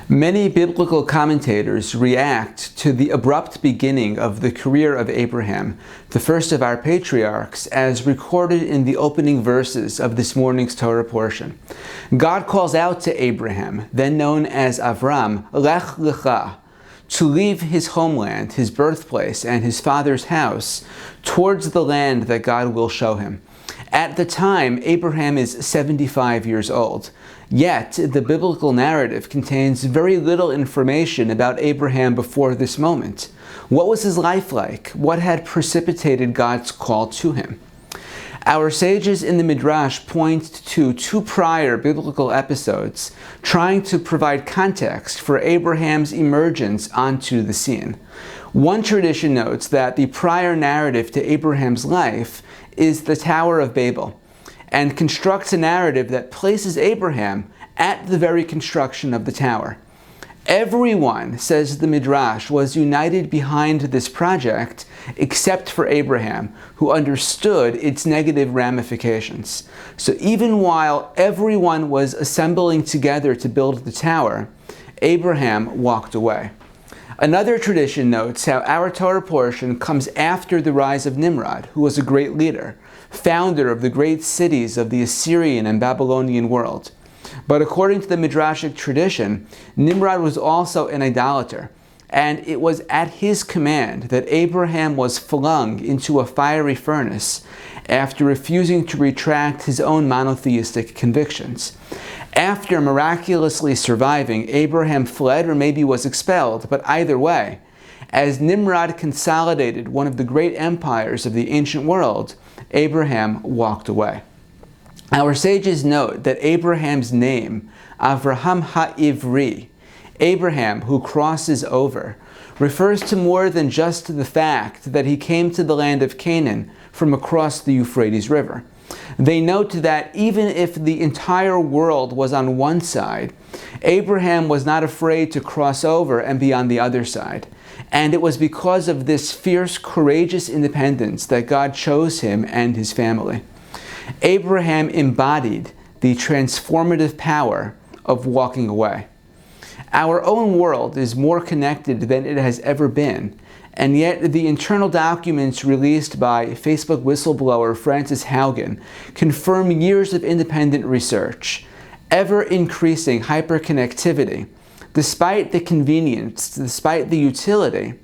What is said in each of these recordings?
Many biblical commentators react to the abrupt beginning of the career of Abraham, the first of our patriarchs, as recorded in the opening verses of this morning's Torah portion. God calls out to Abraham, then known as Avram, Lech Lecha, to leave his homeland, his birthplace, and his father's house towards the land that God will show him. At the time, Abraham is 75 years old. Yet, the biblical narrative contains very little information about Abraham before this moment. What was his life like? What had precipitated God's call to him? Our sages in the Midrash point to two prior biblical episodes, trying to provide context for Abraham's emergence onto the scene. One tradition notes that the prior narrative to Abraham's life is the Tower of Babel, and constructs a narrative that places Abraham at the very construction of the tower. Everyone, says the Midrash, was united behind this project except for Abraham, who understood its negative ramifications. So even while everyone was assembling together to build the tower, Abraham walked away. Another tradition notes how our Torah portion comes after the rise of Nimrod, who was a great leader, founder of the great cities of the Assyrian and Babylonian world. But according to the Midrashic tradition, Nimrod was also an idolater, and it was at his command that Abraham was flung into a fiery furnace after refusing to retract his own monotheistic convictions. After miraculously surviving, Abraham fled or maybe was expelled, but either way, as Nimrod consolidated one of the great empires of the ancient world, Abraham walked away. Our sages note that Abraham's name, Avraham HaIvri, Abraham who crosses over, refers to more than just the fact that he came to the land of Canaan from across the Euphrates River. They note that even if the entire world was on one side, Abraham was not afraid to cross over and be on the other side. And it was because of this fierce, courageous independence that God chose him and his family. Abraham embodied the transformative power of walking away. Our own world is more connected than it has ever been, and yet the internal documents released by Facebook whistleblower Frances Haugen confirm years of independent research. Ever-increasing hyperconnectivity, despite the convenience, despite the utility,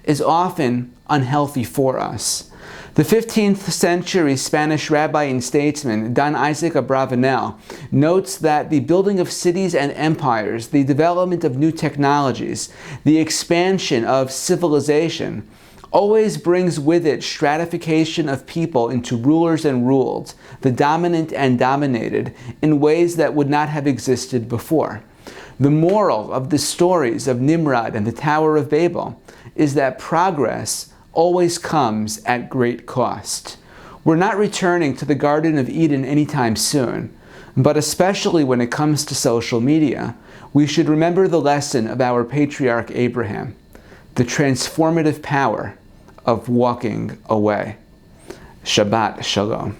is often unhealthy for us. The 15th century Spanish rabbi and statesman Don Isaac Abravanel notes that the building of cities and empires, the development of new technologies, the expansion of civilization, always brings with it stratification of people into rulers and ruled, the dominant and dominated, in ways that would not have existed before. The moral of the stories of Nimrod and the Tower of Babel is that progress always comes at great cost. We're not returning to the Garden of Eden anytime soon, but especially when it comes to social media, we should remember the lesson of our patriarch Abraham, the transformative power of walking away. Shabbat Shalom.